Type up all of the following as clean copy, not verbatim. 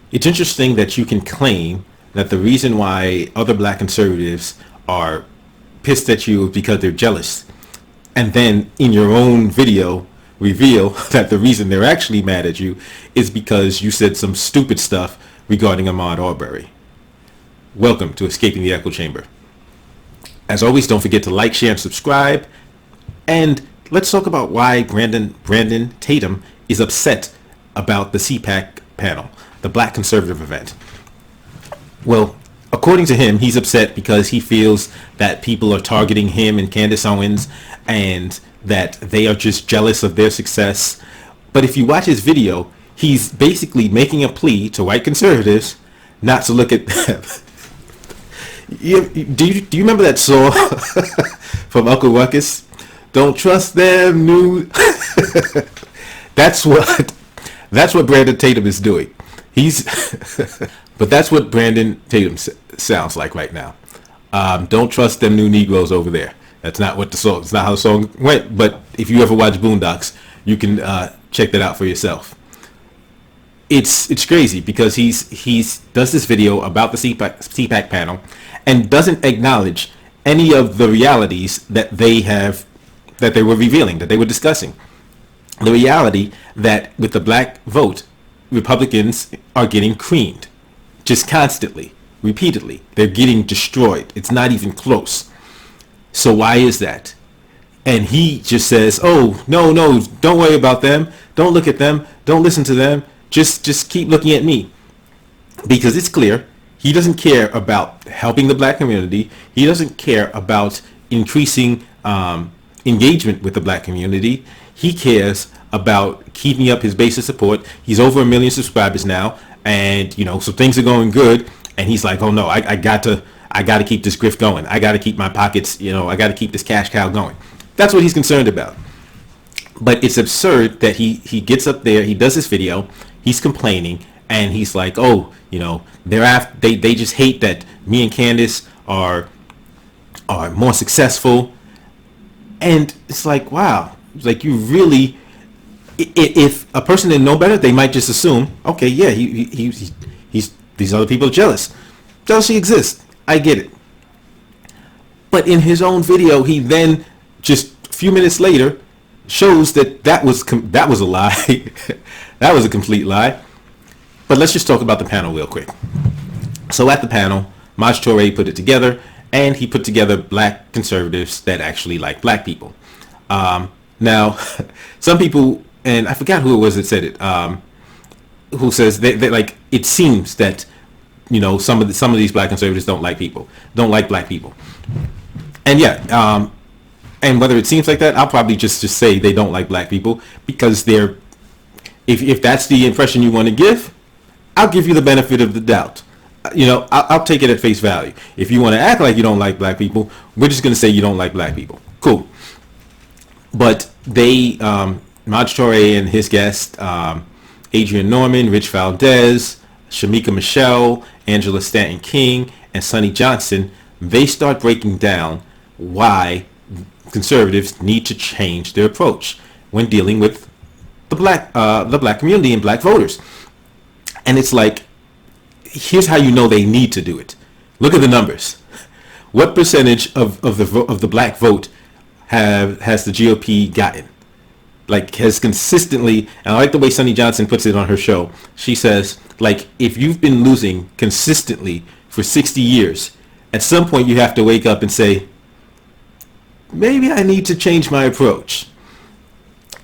It's interesting that you can claim that the reason why other black conservatives are pissed at you is because they're jealous, and then in your own video reveal that the reason they're actually mad at you is because you said some stupid stuff regarding Ahmaud Arbery. Welcome to Escaping the Echo Chamber. As always, don't forget to like, share, and subscribe. And let's talk about why Brandon Tatum is upset about the Cpac panel, the Black Conservative event. Well, according to him, he's upset because he feels that people are targeting him and Candace Owens and that they are just jealous of their success. But if you watch his video, he's basically making a plea to white conservatives not to look at them. Do you remember that song from Uncle Ruckus? Don't trust them new. That's what Brandon Tatum is doing. But that's what Brandon Tatum sounds like right now. Don't trust them new Negroes over there. That's not what the song. It's not how the song went. But if you ever watch Boondocks, you can check that out for yourself. It's crazy because he's does this video about the Cpac panel and doesn't acknowledge any of the realities that they were revealing, that they were discussing. The reality that with the black vote, Republicans are getting creamed, just constantly, repeatedly. They're getting destroyed. It's not even close. So why is that? And he just says, "Oh, no, don't worry about them. Don't look at them. Don't listen to them. Just keep looking at me." Because it's clear he doesn't care about helping the black community. He doesn't care about increasing engagement with the black community. He cares about keeping up his base of support. He's over 1 million subscribers now, and so things are going good. And he's like, "Oh no, I got to keep this grift going. I got to keep my pockets. I got to keep this cash cow going." That's what he's concerned about. But it's absurd that he gets up there, he does this video, he's complaining, and he's like, "Oh, they just hate that me and Candace are more successful." And it's like, wow, it's like you really, if a person didn't know better, they might just assume, okay, yeah, he's these other people are jealous. Jealousy exists. I get it. But in his own video, he then just a few minutes later shows that was a lie. That was a complete lie. But let's just talk about the panel real quick. So at the panel, Maj Toure put it together, and he put together black conservatives that actually like black people. Now, some people, and I forgot who it was that said it, who says that like it seems that some of these black conservatives don't like black people, and yeah, and whether it seems like that, I'll probably just say they don't like black people because they're, if that's the impression you want to give, I'll give you the benefit of the doubt. I'll take it at face value. If you want to act like you don't like black people, we're just going to say you don't like black people. Cool. But they, Maj Toure and his guest, Adrian Norman, Rich Valdez, Shamika Michelle, Angela Stanton King, and Sonny Johnson, they start breaking down why conservatives need to change their approach when dealing with the black community and black voters. And it's like, here's how you know they need to do it. Look at the numbers. What percentage of the black vote has the GOP gotten? Like, has consistently, and I like the way Sonny Johnson puts it on her show. She says, like, if you've been losing consistently for 60 years, at some point you have to wake up and say, maybe I need to change my approach.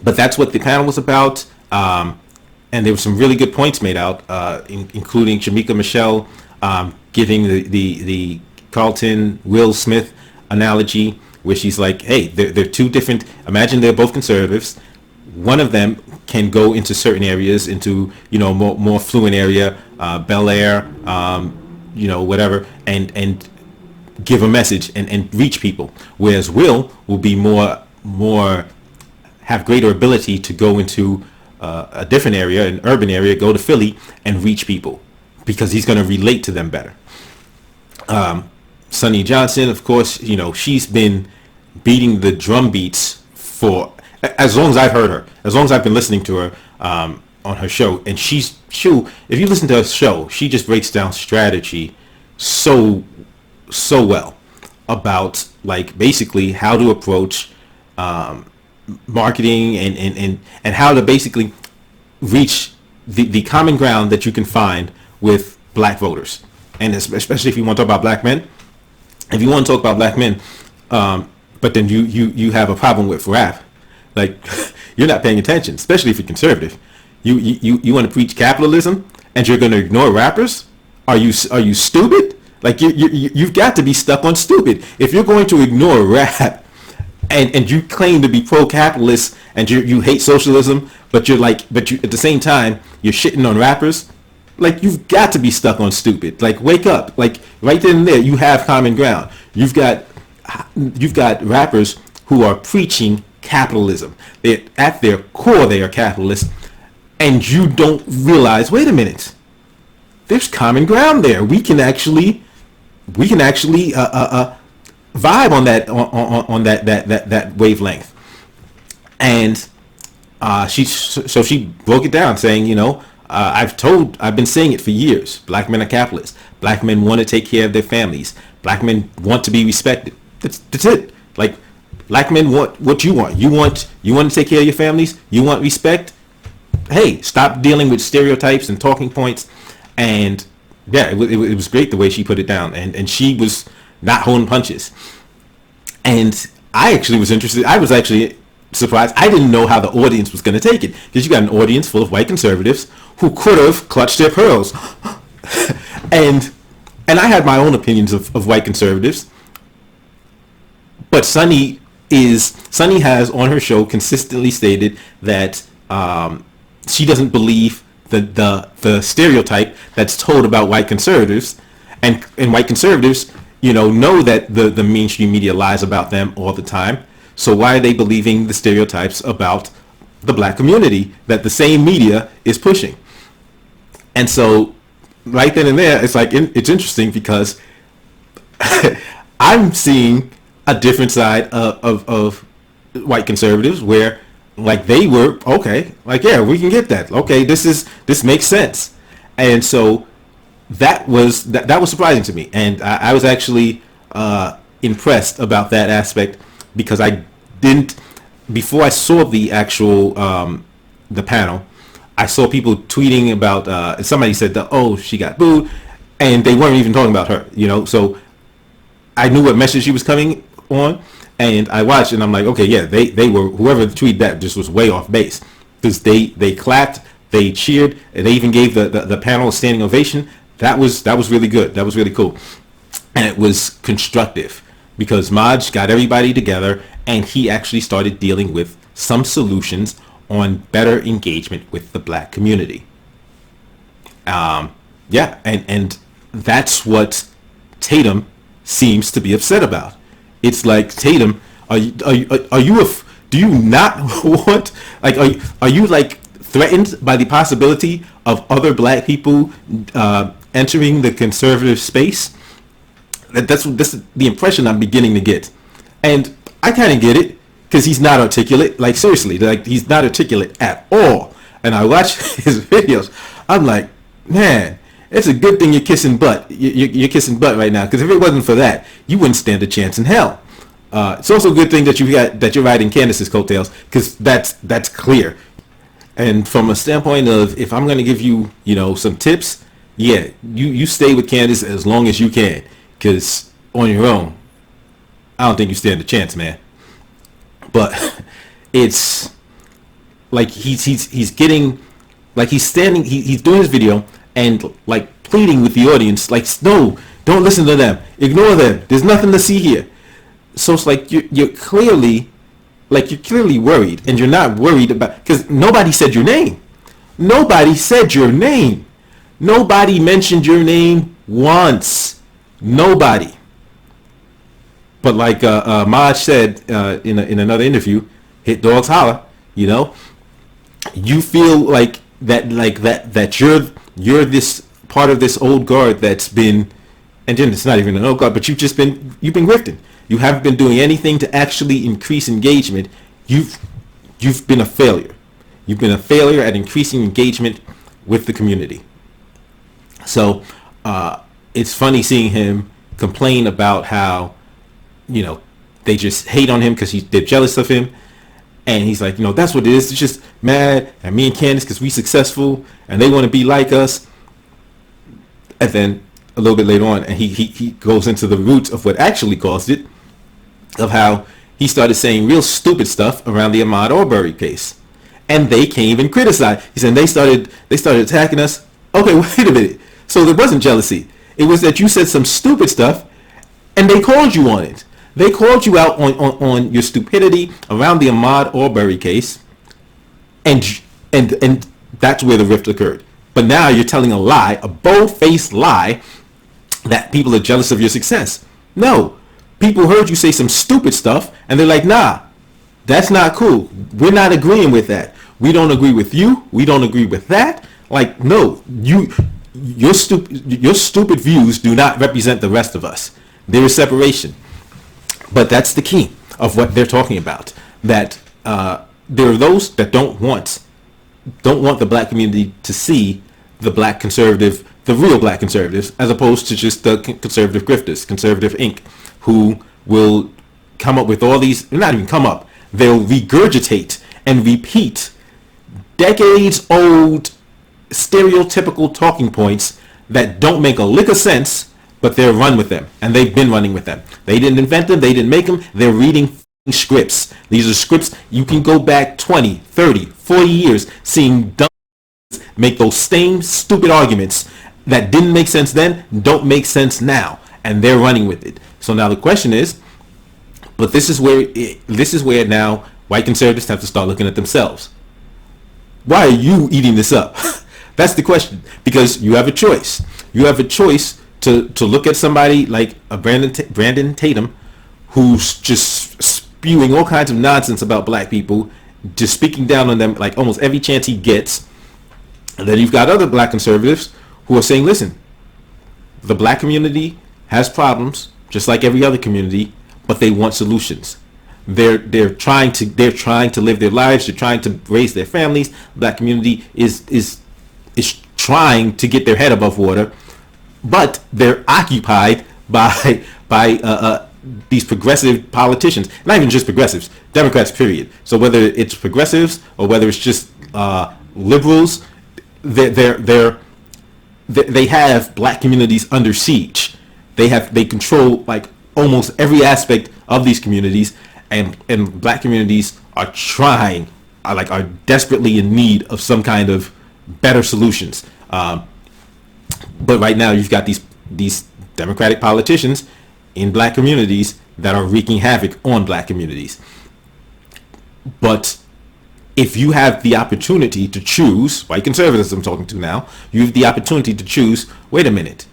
But that's what the panel was about. And there were some really good points made out, including Shamika Michelle giving the Carlton Will Smith analogy, where she's like, hey, they're two different, imagine they're both conservatives. One of them can go into certain areas, into more fluent area, Bel Air, whatever, and give a message and reach people. Whereas Will be more have greater ability to go into a different area, an urban area, go to Philly and reach people because he's going to relate to them better. Sonny Johnson, of course, she's been beating the drum beats for as long as I've heard her, as long as I've been listening to her. on her show, and she if you listen to her show, she just breaks down strategy so well about like basically how to approach marketing and how to basically reach the common ground that you can find with black voters, and especially if you want to talk about black men. If you want to talk about black men, but then you have a problem with rap, like you're not paying attention, especially if you're conservative. You want to preach capitalism and you're going to ignore rappers? Are you stupid? Like you've got to be stuck on stupid. If you're going to ignore rap and you claim to be pro-capitalist and you hate socialism, but you at the same time you're shitting on rappers, like you've got to be stuck on stupid. Like wake up. Like right then and there you have common ground. You've got rappers who are preaching capitalism. At their core they are capitalists, and you don't realize, wait a minute, there's common ground there. We can actually vibe on that wavelength. And she broke it down, saying, I've been saying it for years. Black men are capitalists. Black men want to take care of their families. Black men want to be respected. That's it. Like black men want what you want. You want to take care of your families. You want respect. Hey, stop dealing with stereotypes and talking points. And yeah, it was great the way she put it down, and she was not holding punches. And I actually was interested. I was actually surprised. I didn't know how the audience was going to take it, because you got an audience full of white conservatives who could have clutched their pearls. and I had my own opinions of white conservatives, but Sunny has on her show consistently stated that she doesn't believe the stereotype that's told about white conservatives, and white conservatives know that the mainstream media lies about them all the time. So why are they believing the stereotypes about the black community that the same media is pushing? And so right then and there, it's like it's interesting, because I'm seeing a different side of white conservatives where like they were okay, like yeah, we can get that, okay, this makes sense. And so that was surprising to me, and I was actually impressed about that aspect, because I didn't, before I saw the actual the panel, I saw people tweeting about somebody said that, oh, she got booed, and they weren't even talking about her, so I knew what message she was coming on. And I watched, and I'm like, okay, yeah, they were, whoever tweeted that just was way off base, because they clapped, they cheered, and they even gave the panel a standing ovation. That was really good. That was really cool, and it was constructive, because Maj got everybody together, and he actually started dealing with some solutions on better engagement with the black community. Yeah, and that's what Tatum seems to be upset about. It's like, Tatum, do you not want, like, are you like threatened by the possibility of other black people entering the conservative space? That's the impression I'm beginning to get, and I kind of get it, because he's not articulate. Like seriously, like he's not articulate at all. And I watch his videos, I'm like, man, it's a good thing you're kissing butt. You're kissing butt right now, because if it wasn't for that, you wouldn't stand a chance in hell. It's also a good thing that you're riding Candace's coattails, because that's clear. And from a standpoint of, if I'm going to give you some tips, yeah, you stay with Candace as long as you can, because on your own, I don't think you stand a chance, man. But it's like he's getting, like he's standing, he's doing his video and like pleading with the audience, like, no, don't listen to them, ignore them, there's nothing to see here. So it's like you're clearly worried, and you're not worried about, because nobody said your name. Nobody said your name. Nobody mentioned your name once. Nobody. But like Maj said in another interview, hit dogs holler. You feel like that you're this part of this old guard that's been, and then it's not even an old guard, but you've been grifting. You haven't been doing anything to actually increase engagement. You've been a failure. You've been a failure at increasing engagement with the community. So it's funny seeing him complain about how, they just hate on him because they're jealous of him. And he's like, that's what it is. It's just mad at me and Candace because we successful and they want to be like us. And then a little bit later on, and he goes into the roots of what actually caused it, of how he started saying real stupid stuff around the Ahmaud Arbery case. And they came and criticized. He said they started attacking us. Okay, wait a minute. So there wasn't jealousy. It was that you said some stupid stuff and they called you on it. They called you out on your stupidity around the Ahmaud Arbery case, and that's where the rift occurred. But now you're telling a lie, a bold-faced lie, that people are jealous of your success. No, people heard you say some stupid stuff, and they're like, nah, that's not cool. We're not agreeing with that. We don't agree with you. We don't agree with that. Like, no, your stupid views do not represent the rest of us. There is separation. But that's the key of what they're talking about. That there are those that don't want the black community to see the black conservative, the real black conservatives, as opposed to just the conservative grifters, conservative Inc., who will come up with all these, not even come up, they'll regurgitate and repeat decades old stereotypical talking points that don't make a lick of sense, but they're run with them, and they've been running with them. They didn't invent them. They didn't make them. They're reading scripts. These are scripts. You can go back 20, 30, 40 years seeing dumb make those same stupid arguments that didn't make sense then, don't make sense now, and they're running with it. So now the question is, but this is where now white conservatives have to start looking at themselves. Why are you eating this up? That's the question, because you have a choice. You have a choice to look at somebody like a Brandon Tatum, who's just spewing all kinds of nonsense about black people, just speaking down on them like almost every chance he gets. And then you've got other black conservatives who are saying, listen, the black community has problems just like every other community, but they want solutions. They're trying to live their lives. They're trying to raise their families. Black community is trying to get their head above water, but they're occupied by these progressive politicians. Not even just progressives, Democrats, period. So whether it's progressives or whether it's just liberals, they have black communities under siege. They control like almost every aspect of these communities, and black communities are desperately in need of some kind of better solutions. But right now you've got these Democratic politicians in black communities that are wreaking havoc on black communities. But if you have the opportunity to choose, white conservatives I'm talking to now, you have the opportunity to choose, wait a minute,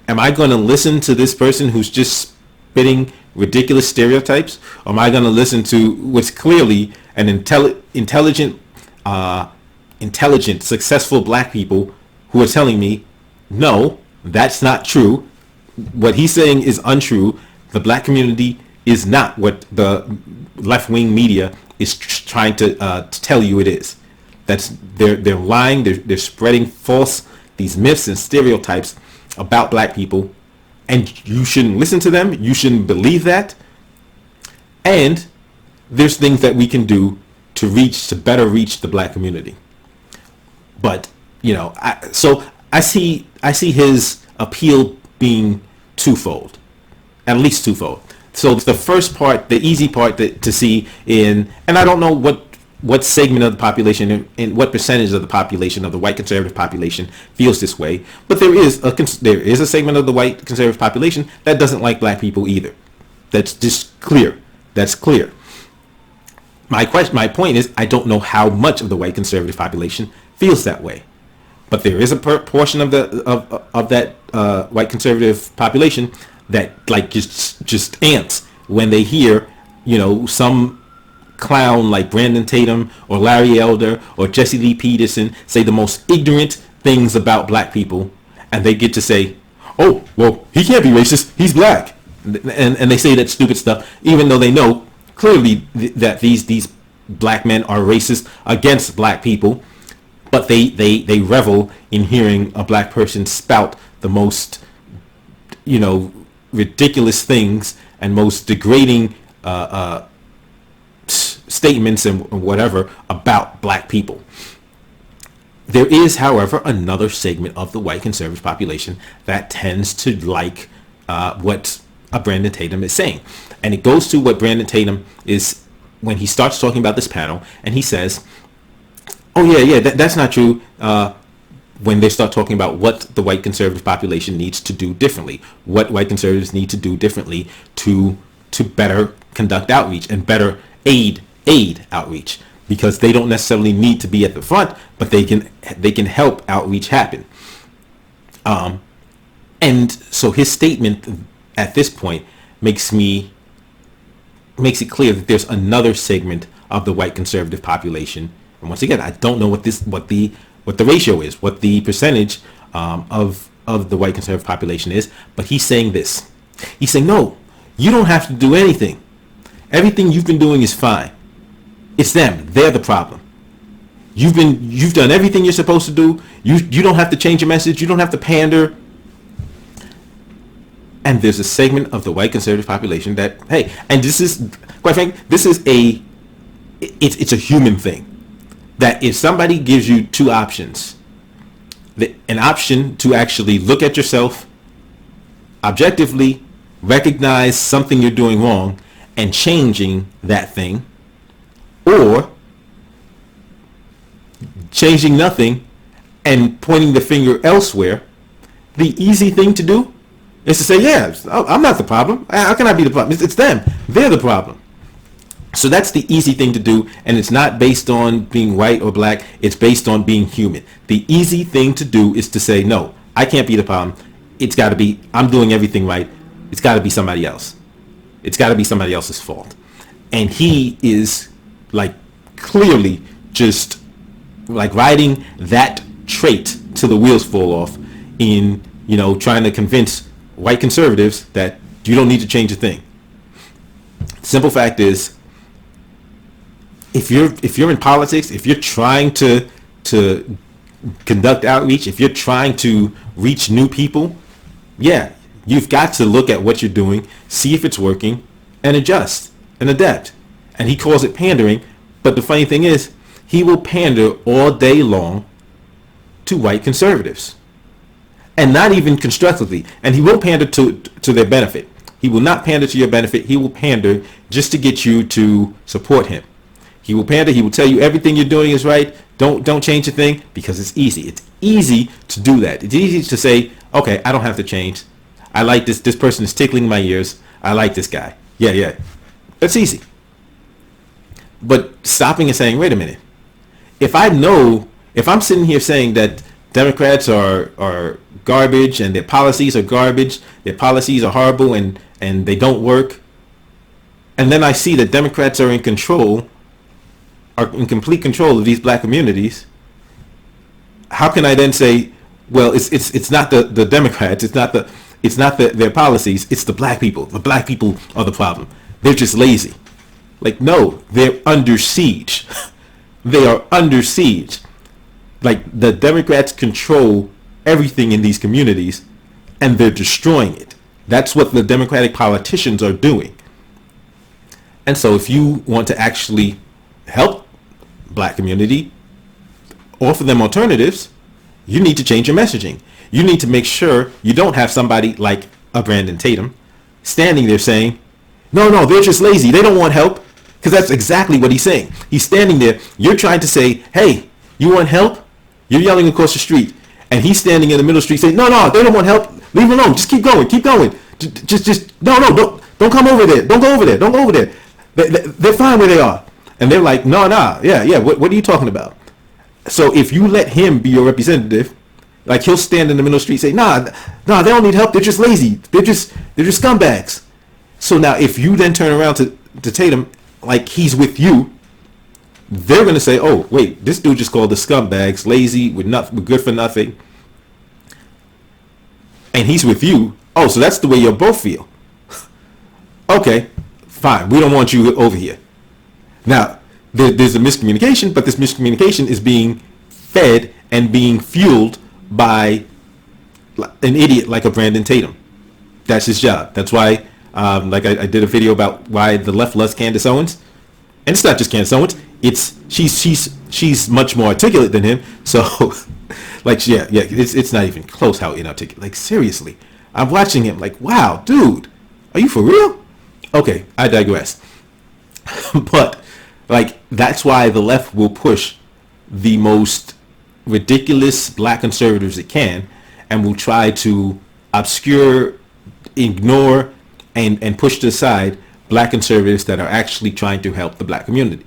am I going to listen to this person who's just spitting ridiculous stereotypes, or am I going to listen to what's clearly an intelligent, successful black people who are telling me, no, that's not true. What he's saying is untrue. The black community is not what the left-wing media is trying to tell you it is. They're lying. They're spreading these myths and stereotypes about black people, and you shouldn't listen to them. You shouldn't believe that. And there's things that we can do to better reach the black community. But I see his appeal being twofold, at least twofold. So the first part, the easy part to see and I don't know what segment of the population and what percentage of the population of the white conservative population feels this way, but there is a segment of the white conservative population that doesn't like black people either. That's just clear. That's clear. My point is, I don't know how much of the white conservative population feels that way, but there is a portion of that white conservative population that like just ants when they hear some clown like Brandon Tatum or Larry Elder or Jesse Lee Peterson say the most ignorant things about black people, and they get to say, oh, well, he can't be racist, he's black, and they say that stupid stuff, even though they know clearly that these black men are racist against black people, but they revel in hearing a black person spout the most, ridiculous things and most degrading statements and whatever about black people. There is, however, another segment of the white conservative population that tends to like what Brandon Tatum is saying. And it goes to what Brandon Tatum is when he starts talking about this panel, and he says, oh, yeah, that's not true, when they start talking about what the white conservative population needs to do differently, what white conservatives need to do differently to better conduct outreach and better aid outreach, because they don't necessarily need to be at the front, but they can help outreach happen. And so his statement at this point makes it clear that there's another segment of the white conservative population. And once again, I don't know what the ratio is, what the percentage of the white conservative population is, but he's saying this. He's saying, no, you don't have to do anything. Everything you've been doing is fine. It's them. They're the problem. You've done everything you're supposed to do. You don't have to change your message. You don't have to pander. And there's a segment of the white conservative population that, hey, and this is, quite frankly, it's a human thing. That if somebody gives you two options, an option to actually look at yourself, objectively recognize something you're doing wrong and changing that thing, or changing nothing and pointing the finger elsewhere, the easy thing to do is to say, yeah, I'm not the problem. How can I be the problem? It's them. They're the problem. So that's the easy thing to do, and it's not based on being white or black. It's based on being human. The easy thing to do is to say, no, I can't be the problem. It's got to be, I'm doing everything right. It's got to be somebody else. It's got to be somebody else's fault. And he is like clearly just like riding that trait till the wheels fall off in, trying to convince white conservatives that you don't need to change a thing. Simple fact is, if you're in politics, if you're trying to conduct outreach, if you're trying to reach new people, yeah, you've got to look at what you're doing, see if it's working, and adjust and adapt. And he calls it pandering, but the funny thing is, he will pander all day long to white conservatives, and not even constructively. And he will pander to their benefit. He will not pander to your benefit. He will pander just to get you to support him. He will pander. He will tell you everything you're doing is right. Don't change a thing, because it's easy. It's easy to do that. It's easy to say, okay, I don't have to change. I like this. This person is tickling my ears. I like this guy. Yeah. That's easy. But stopping and saying, wait a minute. If I'm sitting here saying that Democrats are garbage and their policies are garbage, their policies are horrible and they don't work, and then I see that Democrats are in complete control of these black communities, how can I then say, well, it's not the Democrats, it's not their policies, it's the black people. The black people are the problem. They're just lazy. Like, no, they're under siege. They are under siege. Like, the Democrats control everything in these communities, and they're destroying it. That's what the Democratic politicians are doing. And so if you want to actually help black community, offer them alternatives, you need to change your messaging. You need to make sure you don't have somebody like a Brandon Tatum standing there saying, no, they're just lazy. They don't want help. Because that's exactly what he's saying. He's standing there. You're trying to say, hey, you want help? You're yelling across the street. And he's standing in the middle of the street saying, no, they don't want help. Leave them alone. Just keep going. Don't come over there. Don't go over there. They're fine where they are. And they're like, yeah. What are you talking about? So if you let him be your representative, like, he'll stand in the middle of the street and say, they don't need help. They're just lazy. They're just scumbags. So now if you then turn around to Tatum, like he's with you, they're going to say, oh, wait, this dude just called the scumbags lazy, we're good for nothing. And he's with you. Oh, so that's the way you'll both feel. Okay, fine. We don't want you over here. Now, there's a miscommunication, but this miscommunication is being fed and being fueled by an idiot like a Brandon Tatum. That's his job. That's why, like I did a video about why the left loves Candace Owens, and it's not just Candace Owens. It's she's much more articulate than him. So, like, yeah, it's not even close how inarticulate. Like, seriously, I'm watching him. Like, wow, dude, are you for real? Okay, I digress. But like, that's why the left will push the most ridiculous black conservatives it can, and will try to obscure, ignore, and push to the side black conservatives that are actually trying to help the black community.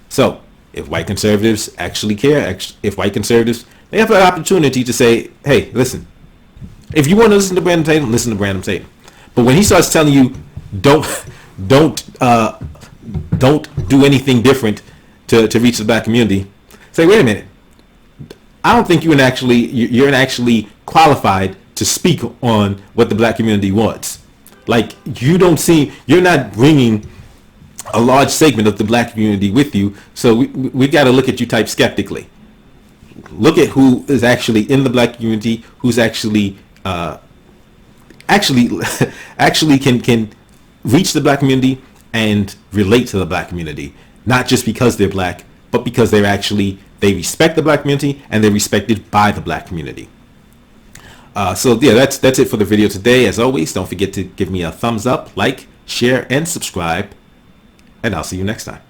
So if white conservatives actually care, if white conservatives, they have an opportunity to say, hey, listen, if you want to listen to Brandon Tatum, listen to Brandon Tatum. But when he starts telling you don't do anything different to reach the black community, say, wait a minute, I don't think you're actually qualified to speak on what the black community wants. Like, you're not bringing a large segment of the black community with you, so we got to look at you type skeptically. Look at who is actually in the black community, who's actually can reach the black community and relate to the black community, not just because they're black, but because they respect the black community and they're respected by the black community. So yeah, that's it for the video today. As always, don't forget to give me a thumbs up, like, share, and subscribe, and I'll see you next time.